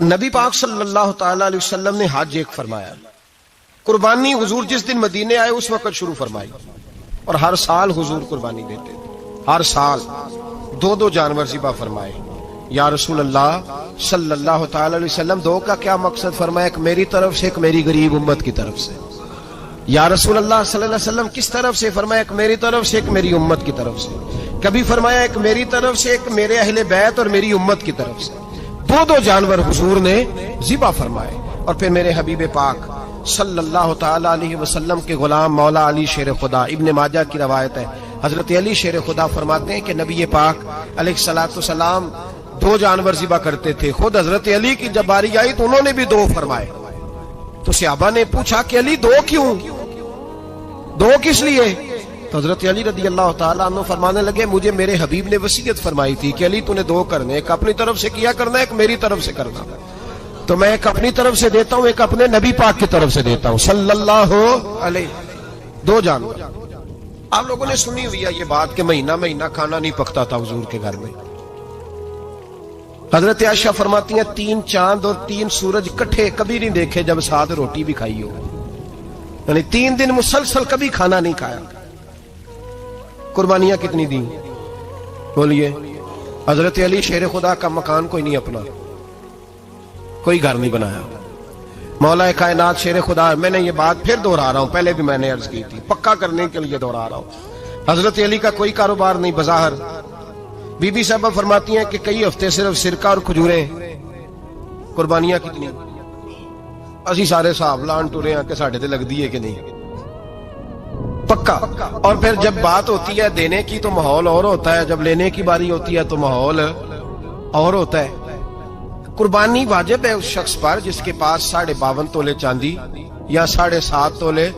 نبی پاک صلی اللہ تعالی علیہ وسلم نے حج ایک فرمایا، قربانی حضور جس دن مدینے آئے اس وقت شروع فرمائی، اور ہر سال حضور قربانی دیتے تھے، ہر سال دو جانور ذبح فرمائے۔ یا رسول اللہ صلی اللہ تعالی علیہ وسلم دو کا کیا مقصد فرمایا؟ ایک میری طرف سے، ایک میری غریب امت کی طرف سے۔ یا رسول اللہ صلی اللہ علیہ وسلم کس طرف سے فرمایا؟ ایک میری طرف سے، ایک میری امت کی طرف سے۔ کبھی فرمایا ایک میری طرف سے، ایک میرے اہل بیت اور میری امت کی طرف سے۔ دو جانور حضور نے ذبح فرمائے، اور پھر میرے حبیب پاک صلی اللہ تعالی علیہ وسلم کے غلام مولا علی شیر خدا، ابن ماجہ کی روایت ہے، حضرت علی شیر خدا فرماتے ہیں کہ نبی پاک علیہ الصلوۃ والسلام دو جانور ذبح کرتے تھے۔ خود حضرت علی کی جب باری آئی تو انہوں نے بھی دو فرمائے۔ تو صحابہ نے پوچھا کہ علی دو کیوں؟ دو کس لیے؟ تو حضرت علی رضی اللہ تعالیٰ عنہ فرمانے لگے مجھے میرے حبیب نے وصیت فرمائی تھی کہ علی تو نے دو کرنے، ایک اپنی طرف سے کیا کرنا، ایک میری طرف سے کرنا۔ تو میں ایک اپنی طرف سے دیتا ہوں، ایک اپنے نبی پاک کی طرف سے دیتا ہوں صلی اللہ علیہ۔ دو جانور۔ آپ لوگوں نے سنی ہوئی ہے یہ بات کہ مہینہ کھانا نہیں پکتا تھا حضور کے گھر میں۔ حضرت عائشہ فرماتی ہیں 3 چاند اور 3 سورج کٹھے کبھی نہیں دیکھے جب ساتھ روٹی بھی کھائی ہو، یعنی 3 دن مسلسل کبھی کھانا نہیں کھایا۔ قربانیاں کتنی دیں بولیے؟ حضرت علی شیر خدا کا مکان کوئی نہیں اپنا، کوئی گھر نہیں بنایا۔ مولا کائنات شیر خدا، میں نے یہ بات پھر دوہرا رہا ہوں، پہلے بھی میں نے عرض کی تھی، پکا کرنے کے لیے دوہرا رہا ہوں۔ حضرت علی کا کوئی کاروبار نہیں بظاہر۔ بی بی صاحبہ فرماتی ہیں کہ کئی ہفتے صرف سرکہ اور کھجوریں۔ قربانیاں کتنی؟ اسی سارے صاحب لان ٹورے ہیں کہ ساڑھے تے لگ دیئے کہ نہیں، پکا۔ اور پھر جب بات ہوتی ہے دینے کی تو ماحول اور ہوتا ہے، جب لینے کی باری ہوتی ہے تو ماحول اور ہوتا ہے۔ قربانی واجب ہے اس شخص پر جس کے پاس 52.5 تولے چاندی یا 7.5 تولے،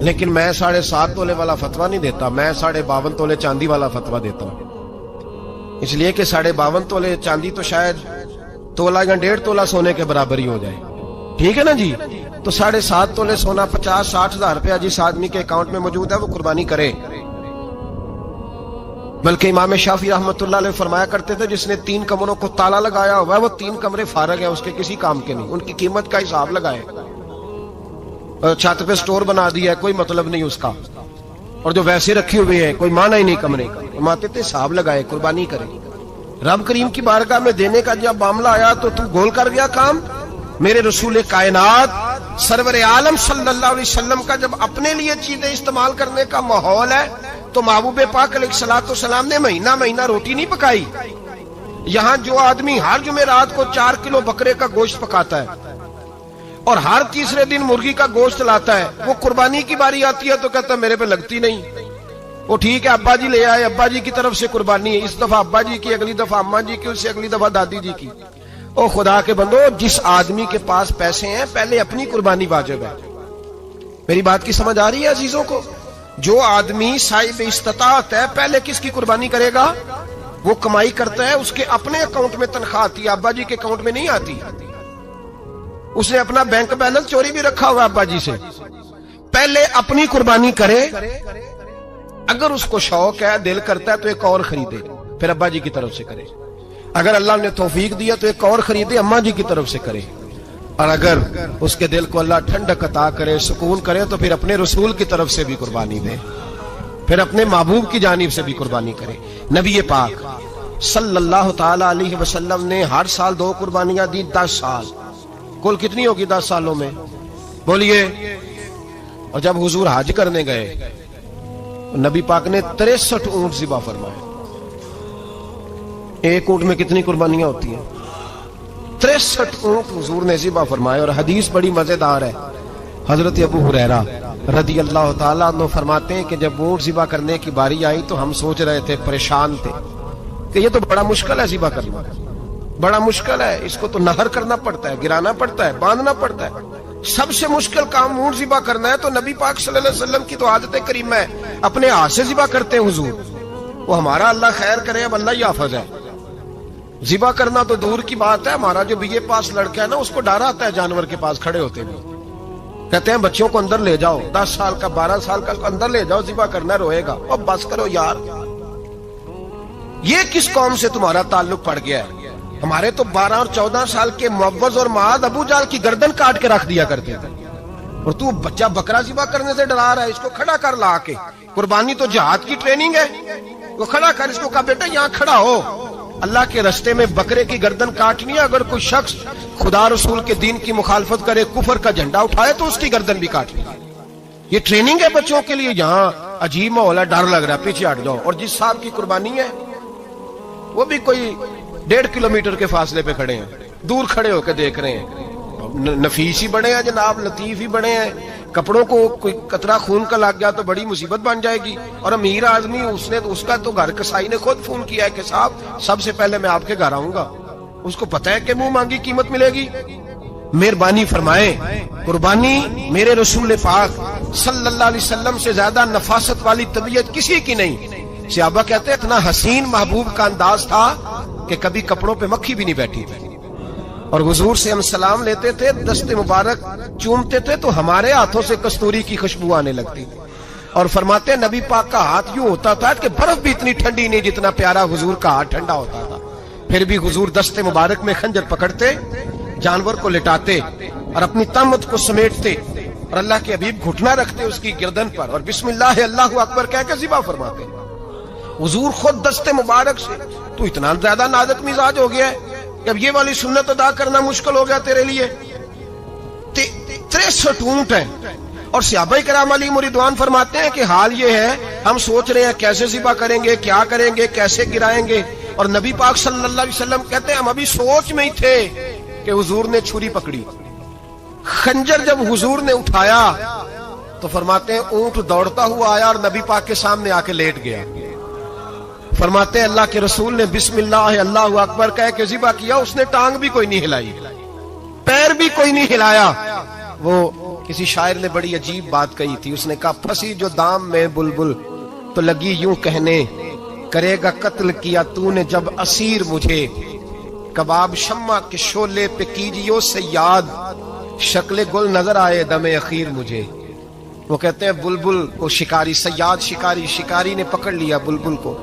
لیکن میں 7.5 تولے والا فتویٰ نہیں دیتا، میں 52.5 تولے چاندی والا فتویٰ دیتا ہوں، اس لیے کہ 52.5 تولے چاندی تو شاید تولہ یا 1.5 تولہ سونے کے برابر ہی ہو جائے، ٹھیک ہے نا جی؟ تو 7.5 تولے سونا 50-60 ہزار روپیہ جس آدمی کے اکاؤنٹ میں موجود ہے وہ قربانی کرے۔ بلکہ امام شافعی رحمۃ اللہ علیہ فرمایا کرتے تھے جس نے 3 کمروں کو تالا لگایا ہوا ہے وہ 3 کمرے فارغ ہیں، اس کے کسی کام کے نہیں، ان کی قیمت کا حساب لگائے۔ چھت پہ سٹور بنا دیا ہے، کوئی مطلب نہیں اس کا، اور جو ویسے رکھے ہوئے ہیں کوئی معنی ہی نہیں کمرے کا، فرماتے تھے حساب لگائے، قربانی کرے۔ رب کریم کی بارگاہ میں دینے کا جب معاملہ آیا تو تو گول کر گیا کام۔ میرے رسول کائنات سرور عالم صلی اللہ علیہ وسلم کا جب اپنے لیے چیزیں استعمال کرنے کا ماحول ہے تو محبوب پاک علیہ الصلوۃ والسلام نے مہینہ روٹی نہیں پکائی۔ یہاں جو آدمی ہر جمعرات کو 4 کلو بکرے کا گوشت پکاتا ہے اور ہر تیسرے دن مرغی کا گوشت لاتا ہے، وہ قربانی کی باری آتی ہے تو کہتا ہے میرے پہ لگتی نہیں۔ وہ ٹھیک ہے ابا جی لے آئے، ابا جی کی طرف سے قربانی ہے، اس دفعہ ابا جی کی، اگلی دفعہ اماں جی کی، اس سے اگلی دفعہ دادی جی کی۔ او خدا کے بندو، جس آدمی کے پاس پیسے ہیں پہلے اپنی قربانی واجب ہے۔ میری بات کی سمجھ آ رہی ہے عزیزوں کو؟ جو آدمی صاحب استطاعت ہے پہلے کس کی قربانی کرے گا؟ وہ کمائی کرتا ہے، اس کے اپنے اکاؤنٹ میں تنخواہ آتی ہے، ابا جی کے اکاؤنٹ میں نہیں آتی۔ اس نے اپنا بینک بیلنس چوری بھی رکھا ہوا ابا جی سے۔ پہلے اپنی قربانی کرے، اگر اس کو شوق ہے، دل کرتا ہے تو ایک اور خریدے، پھر ابا جی کی طرف سے کرے۔ اگر اللہ نے توفیق دیا تو ایک اور خریدے، اماں جی کی طرف سے کرے۔ اور اگر اس کے دل کو اللہ ٹھنڈک عطا کرے، سکون کرے، تو پھر اپنے رسول کی طرف سے بھی قربانی دے، پھر اپنے محبوب کی جانب سے بھی قربانی کرے۔ نبی پاک صلی اللہ تعالی علیہ وسلم نے ہر سال 2 قربانیاں دی، 10 سال، کل کتنی ہوگی 10 سالوں میں بولیے؟ اور جب حضور حج کرنے گئے نبی پاک نے 63 اونٹ ذبح فرمائے۔ ایک اونٹ میں کتنی قربانیاں ہوتی ہیں؟ 63 اونٹ حضور نے ذبح فرمائے۔ اور حدیث بڑی مزیدار ہے، حضرت ابو ہریرہ رضی اللہ تعالیٰ عنہ فرماتے ہیں کہ جب اونٹ ذبح کرنے کی باری آئی تو ہم سوچ رہے تھے، پریشان تھے کہ یہ تو بڑا مشکل ہے ذبح کرنا، بڑا مشکل ہے، اس کو تو نہر کرنا پڑتا ہے، گرانا پڑتا ہے، باندھنا پڑتا ہے، سب سے مشکل کام اونٹ ذبح کرنا ہے۔ تو نبی پاک صلی اللہ علیہ وسلم کی تو عادت کریمہ ہے، اپنے ہاتھ سے ذبح کرتے ہیں حضور۔ وہ ہمارا اللہ خیر کرے، اب اللہ ہی حافظ ہے، ذبح کرنا تو دور کی بات ہے۔ ہمارا جو BA پاس لڑکا ہے نا، اس کو ڈر آتا ہے جانور کے پاس کھڑے ہوتے بھی، کہتے ہیں بچوں کو اندر لے جاؤ، 10 سال کا 12 سال کا اندر لے جاؤ، ذبح کرنا روئے گا۔ اور بس کرو یار، یہ کس قوم سے تمہارا تعلق پڑ گیا ہے؟ ہمارے تو 12 اور 14 سال کے معوذ اور معاذ ابو جال کی گردن کاٹ کے رکھ دیا کرتے تھے، اور تو بچہ بکرا ذبح کرنے سے ڈرا رہا ہے، اس کو کھڑا کر لا کے. قربانی تو جہاد کی ٹریننگ ہے، وہ کھڑا کر، اس کو کہا بیٹا یہاں کھڑا ہو، اللہ کے رستے میں بکرے کی گردن کاٹنی ہے. اگر کوئی شخص خدا رسول کے دین کی مخالفت کرے، کفر کا جھنڈا اٹھائے تو اس کی گردن بھی کاٹنی ہے. یہ ٹریننگ ہے بچوں کے لیے. یہاں عجیب ماحول ہے، ڈر لگ رہا ہے، پیچھے ہٹ جاؤ. اور جس صاحب کی قربانی ہے وہ بھی کوئی 1.5 کلومیٹر کے فاصلے پہ کھڑے ہیں، دور کھڑے ہو کے دیکھ رہے ہیں. نفیس ہی بڑے ہیں جناب، لطیف ہی بڑے ہیں. کپڑوں کو کوئی قطرہ خون کا لگ گیا تو بڑی مصیبت بن جائے گی. اور امیر آدمی اس کا تو گھر کسائی نے خود فون کیا ہے کہ صاحب سب سے پہلے میں آپ کے گھر آؤں گا. اس کو پتہ ہے کہ منہ مانگی قیمت ملے گی. مہربانی فرمائے، قربانی میرے رسول پاک صلی اللہ علیہ وسلم سے زیادہ نفاست والی طبیعت کسی کی نہیں. صحابہ کہتے ہیں اتنا حسین محبوب کا انداز تھا کہ کبھی کپڑوں پہ مکھی بھی نہیں بیٹھی تھی. اور حضور سے ہم سلام لیتے تھے، دست مبارک چومتے تھے تو ہمارے ہاتھوں سے کستوری کی خوشبو آنے لگتی تھی. اور فرماتے ہیں نبی پاک کا ہاتھ یوں ہوتا تھا کہ برف بھی اتنی ٹھنڈی نہیں جتنا پیارا حضور کا ہاتھ ٹھنڈا ہوتا تھا. پھر بھی حضور دست مبارک میں خنجر پکڑتے، جانور کو لٹاتے اور اپنی تہمت کو سمیٹتے، اور اللہ کے حبیب گھٹنا رکھتے اس کی گردن پر، اور بسم اللہ اللہ اکبر کہہ کے ذبح فرماتے. حضور خود دست مبارک سے. تو اتنا زیادہ نازک مزاج ہو گیا ہے کہ اب یہ والی سنت ادا کرنا مشکل ہو گیا تیرے لیے. 63 اونٹ ہیں. اور صحابہ کرام علیہم رضوان فرماتے ہیں کہ حال یہ ہے ہم سوچ رہے ہیں کیسے ذبح کریں گے، کیا کریں گے، کیسے گرائیں گے. اور نبی پاک صلی اللہ علیہ وسلم کہتے ہیں ہم ابھی سوچ میں ہی تھے کہ حضور نے چھری پکڑی. خنجر جب حضور نے اٹھایا تو فرماتے ہیں اونٹ دوڑتا ہوا آیا اور نبی پاک کے سامنے آ کے لیٹ گیا. فرماتے ہیں اللہ کے رسول نے بسم اللہ اللہ اکبر کہہ کے ذبح کیا. اس نے ٹانگ بھی کوئی نہیں ہلائی، پیر بھی کوئی نہیں ہلایا. وہ کسی شاعر نے بڑی عجیب بات کہی تھی. اس نے کہا پھنسی جو دام میں بلبل تو لگی یوں کہنے، کرے گا قتل کیا تو نے جب اسیر مجھے، کباب شمع کے شولے پہ کیجیو صیاد، شکل گل نظر آئے دم اخیر مجھے. وہ کہتے ہیں بلبل کو شکاری، صیاد شکاری نے پکڑ لیا بلبل کو،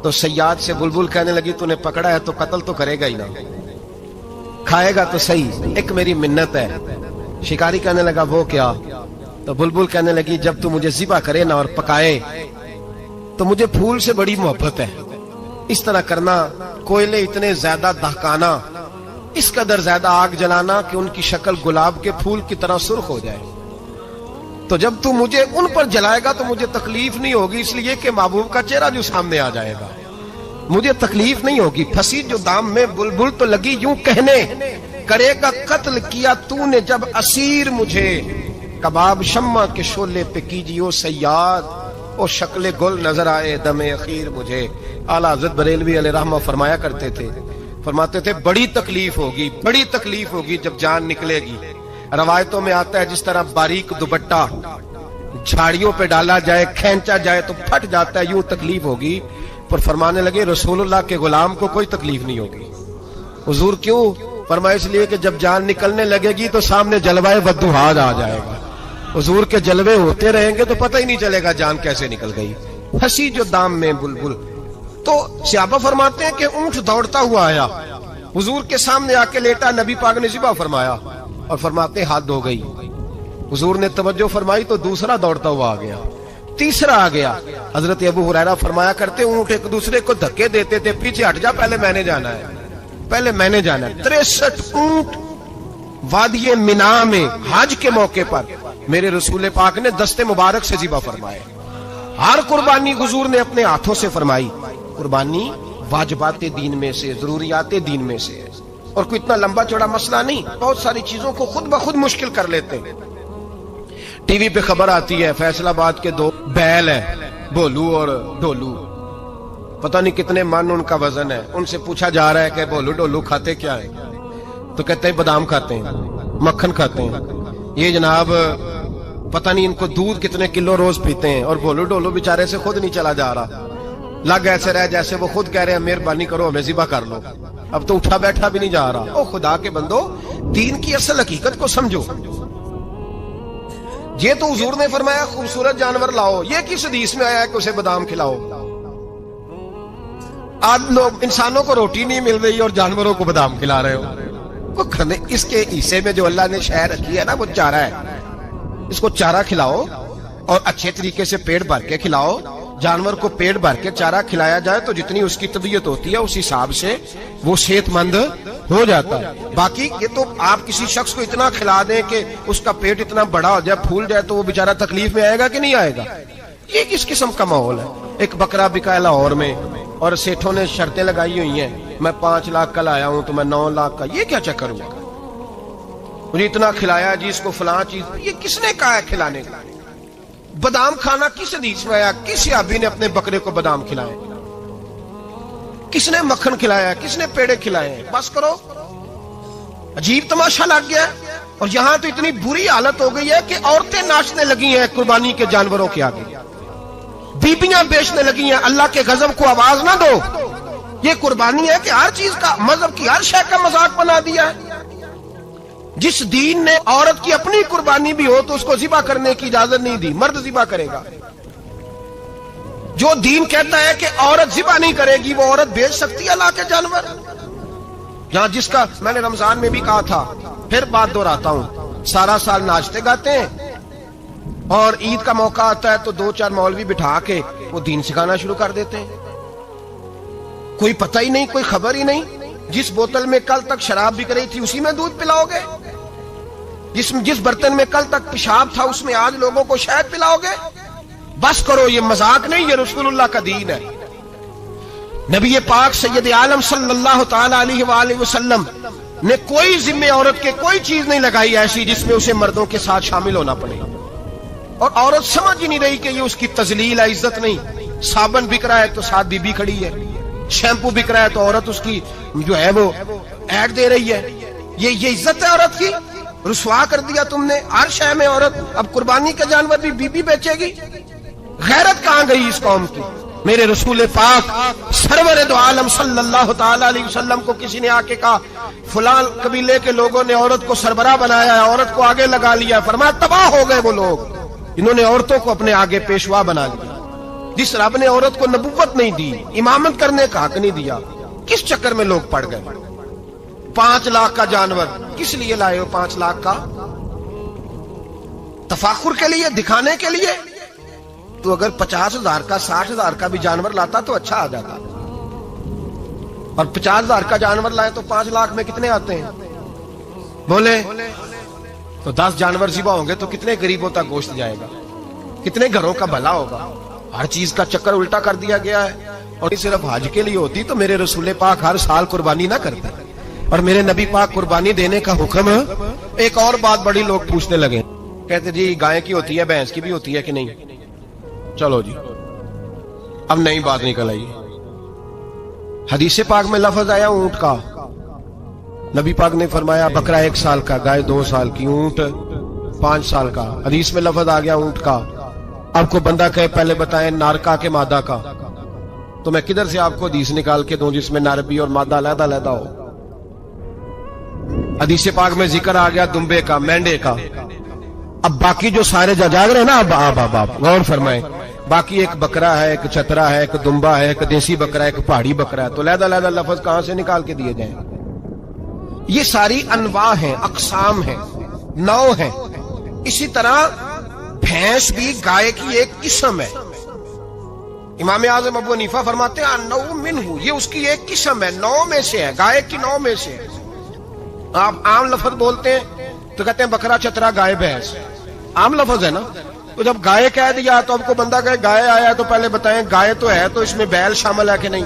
تو صیاد سے بلبل کہنے لگی تو نے پکڑا ہے تو قتل تو کرے گا ہی نا، کھائے گا تو صحیح، ایک میری منت ہے. شکاری کہنے لگا وہ کیا؟ تو بلبل کہنے لگی جب تو مجھے ذبح کرے نا اور پکائے تو مجھے پھول سے بڑی محبت ہے. اس طرح کرنا، کوئلے اتنے زیادہ دہکانا، اس قدر زیادہ آگ جلانا کہ ان کی شکل گلاب کے پھول کی طرح سرخ ہو جائے. تو جب تو مجھے ان پر جلائے گا تو مجھے تکلیف نہیں ہوگی، اس لیے کہ محبوب کا چہرہ جو سامنے آ جائے گا مجھے تکلیف نہیں ہوگی. پھنسی جو دام میں بلبل تو لگی یوں کہنے، کرے گا قتل کیا تو نے جب اسیر مجھے، کباب شمع کے شولے پہ کیجیو صیاد، او شکل گل نظر آئے دم اخیر مجھے. اعلیٰ حضرت بریلوی علیہ رحمہ فرمایا کرتے تھے، فرماتے تھے بڑی تکلیف ہوگی جب جان نکلے گی. روایتوں میں آتا ہے جس طرح باریک دوپٹہ جھاڑیوں پہ ڈالا جائے، کھینچا جائے تو پھٹ جاتا ہے، یوں تکلیف ہوگی. پر فرمانے لگے رسول اللہ کے غلام کو کوئی تکلیف نہیں ہوگی. حضور کیوں؟ فرمایا اس لیے کہ جب جان نکلنے لگے گی تو سامنے جلوہ وضوحات آ جائے گا. حضور کے جلوے ہوتے رہیں گے تو پتہ ہی نہیں چلے گا جان کیسے نکل گئی. پھنسی جو دام میں بلبل. تو صحابہ فرماتے ہیں کہ اونٹ دوڑتا ہوا آیا، حضور کے سامنے آ کے لیٹا، نبی پاک نے ذبح فرمایا اور فرماتے ہیں ہاتھ دھو گئی. حضور نے توجہ فرمائی تو دوسرا دوڑتا ہوا آ گیا، تیسرا آ گیا. حضرت ابو ہریرہ فرمایا کرتے اونٹ ایک دوسرے کو دھکے دیتے تھے، پیچھے ہٹ جا، پہلے میں نے جانا ہے. 63 اونٹ وادی منا میں حج کے موقع پر میرے رسول پاک نے دست مبارک سے ذبح فرمائے. ہر قربانی حضور نے اپنے ہاتھوں سے فرمائی. قربانی واجبات دین میں سے، ضروریات دین میں سے ہے، اور کوئی اتنا لمبا چوڑا مسئلہ نہیں. بہت ساری چیزوں کو خود بخود مشکل کر لیتے ہیں. ٹی وی پہ خبر آتی ہے فیصل آباد کے 2 بیل ہیں، بھولو اور ڈولو، پتہ نہیں کتنے من ان کا وزن ہے. ان سے پوچھا جا رہا ہے کہ بھولو ڈولو کھاتے کیا ہیں؟ تو کہتے ہیں بادام کھاتے ہیں، مکھن کھاتے ہیں. یہ جناب پتہ نہیں ان کو دودھ کتنے کلو روز پیتے ہیں، اور بھولو ڈولو بیچارے سے خود نہیں چلا جا رہا. لگ ایسے رہ جیسے وہ خود کہہ رہے ہیں مہربانی کرو ہمیں ذبح کر لو. اب تو اٹھا بیٹھا بھی نہیں جا رہا. او خدا کے بندو، دین کی اصل حقیقت کو سمجھو. یہ تو حضور نے فرمایا خوبصورت جانور لاؤ، یہ کس حدیث میں آیا ہے کہ اسے بادام کھلاؤ؟ آج لوگ انسانوں کو روٹی نہیں مل رہی اور جانوروں کو بادام کھلا رہے ہو. وہ کھانے اس کے حصے میں جو اللہ نے شے رکھی ہے نا وہ چارہ ہے. اس کو چارہ کھلاؤ اور اچھے طریقے سے پیٹ بھر کے کھلاؤ. جانور کو پیٹ بھر کے چارہ کھلایا جائے تو جتنی اس کی طبیعت ہوتی ہے اس حساب سے وہ صحت مند ہو جاتا ہے. باقی یہ تو آپ کسی شخص کو اتنا کھلا دیں کہ اس کا پیٹ اتنا بڑا ہو جائے, پھول جائے, تو وہ بیچارہ تکلیف میں آئے گا کہ نہیں آئے گا؟ یہ کس قسم کا ماحول ہے؟ ایک بکرا بکا لاہور میں اور سیٹھوں نے شرطیں لگائی ہوئی ہیں, میں 5 لاکھ کا لایا ہوں تو میں 9 لاکھ کا. یہ کیا چکر ہوا؟ مجھے اتنا کھلایا جی اس کو فلاں چیز. یہ کس نے کہا ہے کھلانے کا؟ بادام کھانا کس حدیث میں آیا؟ کس صحابی نے اپنے بکرے کو بادام کھلائے؟ کس نے مکھن کھلایا؟ کس نے پیڑے کھلائے؟ بس کرو. عجیب تماشا لگ گیا. اور یہاں تو اتنی بری حالت ہو گئی ہے کہ عورتیں ناچنے لگی ہیں قربانی کے جانوروں کے آگے, بیبیاں بیچنے لگی ہیں. اللہ کے غضب کو آواز نہ دو. یہ قربانی ہے کہ ہر چیز کا, مذہب کی ہر شے کا مذاق بنا دیا ہے. جس دین نے عورت کی اپنی قربانی بھی ہو تو اس کو ذبح کرنے کی اجازت نہیں دی, مرد ذبح کرے گا. جو دین کہتا ہے کہ عورت ذبح نہیں کرے گی وہ عورت بیچ سکتی ہے اللہ کے جانور. جہاں جس کا میں نے رمضان میں بھی کہا تھا, پھر بات دہراتا ہوں, سارا سال ناچتے گاتے ہیں اور عید کا موقع آتا ہے تو 2-4 مولوی بٹھا کے وہ دین سکھانا شروع کر دیتے ہیں. کوئی پتہ ہی نہیں, کوئی خبر ہی نہیں. جس بوتل میں کل تک شراب بک رہی تھی اسی میں دودھ پلاؤ گے؟ جس برتن میں کل تک پیشاب تھا اس میں آج لوگوں کو شہد پلاؤ گے؟ بس کرو, یہ مذاق نہیں, یہ رسول اللہ کا دین ہے. نبی پاک سید عالم صلی اللہ تعالی علیہ وآلہ وسلم نے کوئی ذمہ عورت کے کوئی چیز نہیں لگائی ایسی جس میں اسے مردوں کے ساتھ شامل ہونا پڑے. اور عورت سمجھ ہی نہیں رہی کہ یہ اس کی تذلیل ہے, عزت نہیں. صابن بک رہا ہے تو ساتھ بی بی کھڑی ہے, شیمپو بک رہا ہے تو عورت اس کی جو ہے وہ ایڈ دے رہی ہے. یہ عزت ہے عورت کی؟ رسوا کر دیا تم نے ہر شے میں عورت. اب قربانی کا جانور بھی بی بی بیچے گی؟ غیرت کہاں گئی اس قوم کی؟ میرے رسول پاک سرور دو عالم صلی اللہ تعالی علیہ وسلم کو کسی نے آ کے کہا فلاں قبیلے کے لوگوں نے عورت کو سربراہ بنایا ہے, عورت کو آگے لگا لیا. فرمایا تباہ ہو گئے وہ لوگ انہوں نے عورتوں کو اپنے آگے پیشوا بنا لیا. جس رب نے عورت کو نبوت نہیں دی, امامت کرنے کا حق نہیں دیا, کس چکر میں لوگ پڑ گئے؟ 5 لاکھ کا جانور کس لیے لائے ہو؟ 5 لاکھ کا تفاخر کے لیے, دکھانے کے لیے؟ تو اگر 50,000 کا 60,000 کا بھی جانور لاتا تو اچھا آ جاتا. اور 50,000 کا جانور لائے تو 5 لاکھ میں کتنے آتے ہیں بولے؟ تو 10 جانور ذبح ہوں گے تو کتنے غریبوں تک گوشت جائے گا, کتنے گھروں کا بھلا ہوگا. ہر چیز کا چکر الٹا کر دیا گیا ہے. اور صرف حج کے لیے ہوتی تو میرے رسول پاک ہر سال قربانی نہ کرتے, اور میرے نبی پاک قربانی دینے کا حکم. ایک اور بات بڑی لوگ پوچھنے لگے, کہتے جی گائے کی ہوتی ہے, بھینس کی بھی ہوتی ہے کہ نہیں؟ چلو جی اب نئی بات نکل آئی. حدیث پاک میں لفظ آیا اونٹ کا. نبی پاک نے فرمایا بکرا 1 سال کا, گائے 2 سال کی, اونٹ 5 سال کا. حدیث میں لفظ آ گیا اونٹ کا. آپ کو بندہ کہے پہلے بتائیں نار کا کہ مادہ کا, تو میں کدھر سے آپ کو حدیث نکال کے دوں جس میں نر بھی اور مادہ علیحدہ علیحدہ ہو؟ حدیث پاک میں ذکر آ گیا دمبے کا, مینڈے کا. اب باقی جو سارے جاگ رہے ہیں نا, آپ غور فرمائیں, باقی ایک بکرا ہے, ایک چترا ہے, ایک دمبا ہے, ایک دیسی بکرا ہے, ایک پہاڑی بکرا ہے, تو علیحدہ علیحدہ لفظ کہاں سے نکال کے دیے جائیں؟ یہ ساری انواع ہیں, اقسام ہیں, نوع ہیں. اسی طرح بھینس بھی گائے کی ایک قسم ہے. امام اعظم ابو حنیفہ فرماتے ہیں النوع منہ, یہ اس کی ایک قسم ہے, نوع میں سے ہے, گائے کی نوع میں سے. آپ عام لفظ بولتے ہیں تو کہتے ہیں بکرا چترا گائے بھینس, عام لفظ ہے نا. تو جب گائے کہہ دیا تو اب کو بندہ کہے گائے آیا تو پہلے بتائیں گائے تو ہے تو اس میں بیل شامل ہے کہ نہیں؟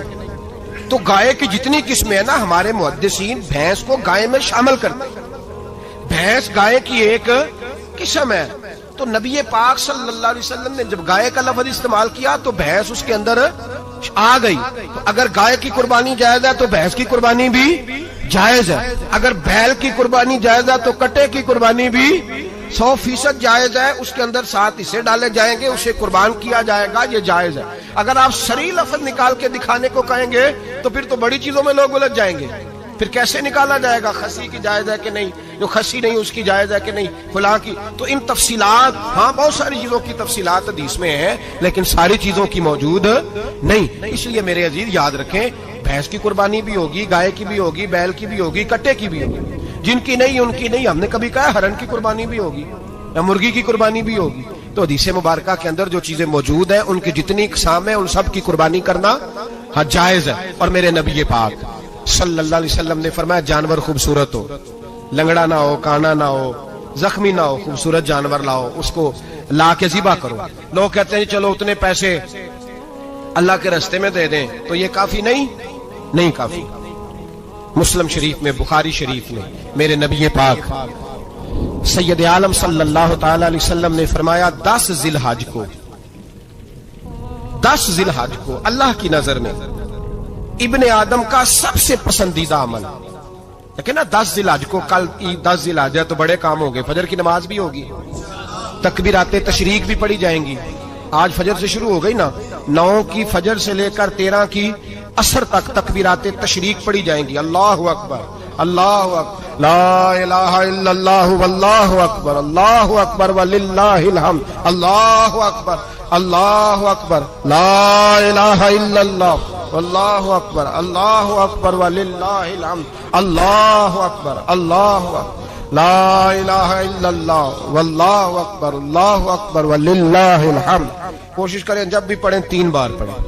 تو گائے کی جتنی قسمیں ہیں نا, ہمارے محدثین بھینس کو گائے میں شامل کرتے ہیں. بھینس گائے کی ایک قسم ہے. تو نبی پاک صلی اللہ علیہ وسلم نے جب گائے کا لفظ استعمال کیا تو بھینس اس کے اندر آ گئی. تو اگر گائے کی قربانی جائز ہے تو بھینس کی قربانی بھی جائز ہے. اگر بیل کی قربانی جائز ہے تو کٹے کی قربانی بھی 100% جائز ہے. اس کے اندر 7 حصے ڈالے جائیں گے, اسے قربان کیا جائے گا, یہ جائز ہے. اگر آپ صریح لفظ نکال کے دکھانے کو کہیں گے تو پھر تو بڑی چیزوں میں لوگ الجھ جائیں گے. پھر کیسے نکالا جائے گا خسی کی جائز ہے کہ نہیں، جو خسی نہیں اس کی جائز ہے کہ نہیں، فلاں کی؟ تو ان تفصیلات، ہاں بہت ساری چیزوں کی تفصیلات حدیث میں ہیں لیکن ساری چیزوں کی موجود نہیں۔ اس لیے میرے عزیز یاد رکھیں، بھینس کی قربانی بھی ہوگی، گائے کی بھی ہوگی، بیل کی بھی ہوگی، کٹے کی بھی ہوگی، جن کی نہیں ان کی نہیں۔ ہم نے کبھی کہا ہرن کی قربانی بھی ہوگی یا مرغی کی قربانی بھی ہوگی۔ تو حدیث مبارکہ کے اندر جو چیزیں موجود ہیں ان کی جتنی اقسام ہیں ان سب کی قربانی کرنا ہاں جائز ہے۔ اور میرے نبی پاک صلی اللہ علیہ وسلم نے فرمایا جانور خوبصورت ہو، لنگڑا نہ ہو، کانا نہ ہو، زخمی نہ ہو، خوبصورت جانور لاؤ، اس کو لا کے ذبح کرو۔ لوگ کہتے ہیں چلو اتنے پیسے اللہ کے راستے میں دے دیں، تو یہ کافی نہیں کافی۔ مسلم شریف میں، بخاری شریف میں میرے نبی پاک سید عالم صلی اللہ تعالی علیہ وسلم نے فرمایا 10 ذی الحج کو اللہ کی نظر میں ابن آدم کا سب سے پسندیدہ عمل، لیکن نا 10 ذی الحج کو، کل 10 ذی الحج ہے تو بڑے کام ہو گئے، فجر کی نماز بھی ہوگی، تکبیرات تشریق بھی پڑھی جائیں گی۔ آج فجر سے شروع ہو گئی نا، 9 کی فجر سے لے کر 13 کی عصر تک تکبیرات تشریق پڑھی جائیں گی۔ اللہ اکبر، اللہ اکبر، لا الہ الا اللہ واللہ اکبر، اللہ اکبر وللہ الحمد، اللہ اکبر، اللہ اکبر، لا الہ الا اللہ واللہ اکبر، اللہ اکبر وللہ الحمد، اللہ اکبر، اللہ اکبر، لا الہ الا اللہ واللہ اکبر، اللہ اکبر وللہ الحمد۔ کوشش کریں جب بھی پڑھیں 3 بار پڑھیں۔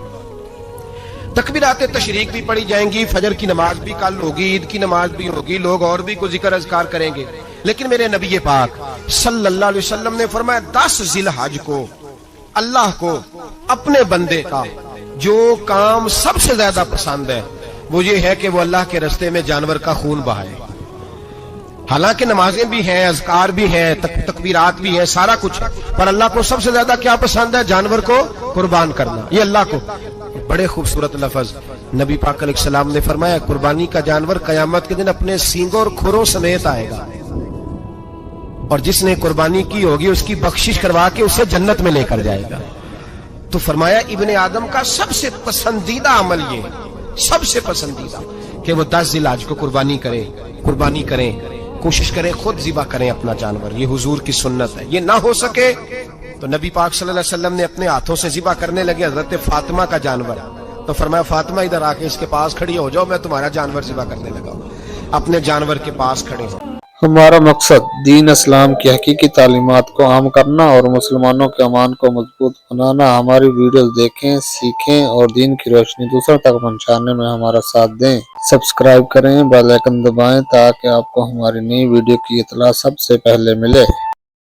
تکبیرات تشریق بھی پڑھی جائیں گی، فجر کی نماز بھی کل ہوگی، عید کی نماز بھی ہوگی، لوگ اور بھی کوئی ذکر اذکار کریں گے، لیکن میرے نبی پاک صلی اللہ علیہ وسلم نے فرمایا 10 ذی الحج کو اللہ کو اپنے بندے کا جو کام سب سے زیادہ پسند ہے وہ یہ ہے کہ وہ اللہ کے راستے میں جانور کا خون بہائے۔ حالانکہ نمازیں بھی ہیں، اذکار بھی ہیں، تکبیرات بھی ہیں، سارا کچھ ہے، پر اللہ کو سب سے زیادہ کیا پسند ہے؟ جانور کو قربان کرنا۔ یہ اللہ کو بڑے خوبصورت لفظ نبی پاک علیہ السلام نے فرمایا قربانی کا جانور قیامت کے دن اپنے سینگوں اور کھروں سمیت آئے گا، اور جس نے قربانی کی ہوگی اس کی بخشش کروا کے اسے جنت میں لے کر جائے گا۔ تو فرمایا ابن آدم کا سب سے پسندیدہ عمل یہ، سب سے پسندیدہ، کہ وہ 10 ذی الحج کو قربانی کریں، کوشش کریں خود ذبح کریں اپنا جانور۔ یہ حضور کی سنت ہے۔ یہ نہ ہو سکے تو نبی پاک صلی اللہ علیہ وسلم نے اپنے ہاتھوں سے ذبح کرنے لگے حضرت فاطمہ کا جانور، تو فرمایا فاطمہ ادھر آ کے اس کے پاس کھڑی ہو جاؤ، میں تمہارا جانور ذبح کرنے لگا ہوں۔ اپنے جانور کے پاس کھڑے ہوں۔ ہمارا مقصد دین اسلام کی حقیقی تعلیمات کو عام کرنا اور مسلمانوں کے ایمان کو مضبوط بنانا۔ ہماری ویڈیوز دیکھیں، سیکھیں اور دین کی روشنی دوسروں تک پہنچانے میں ہمارا ساتھ دیں۔ سبسکرائب کریں، بیل آئیکن دبائیں تاکہ آپ کو ہماری نئی ویڈیو کی اطلاع سب سے پہلے ملے۔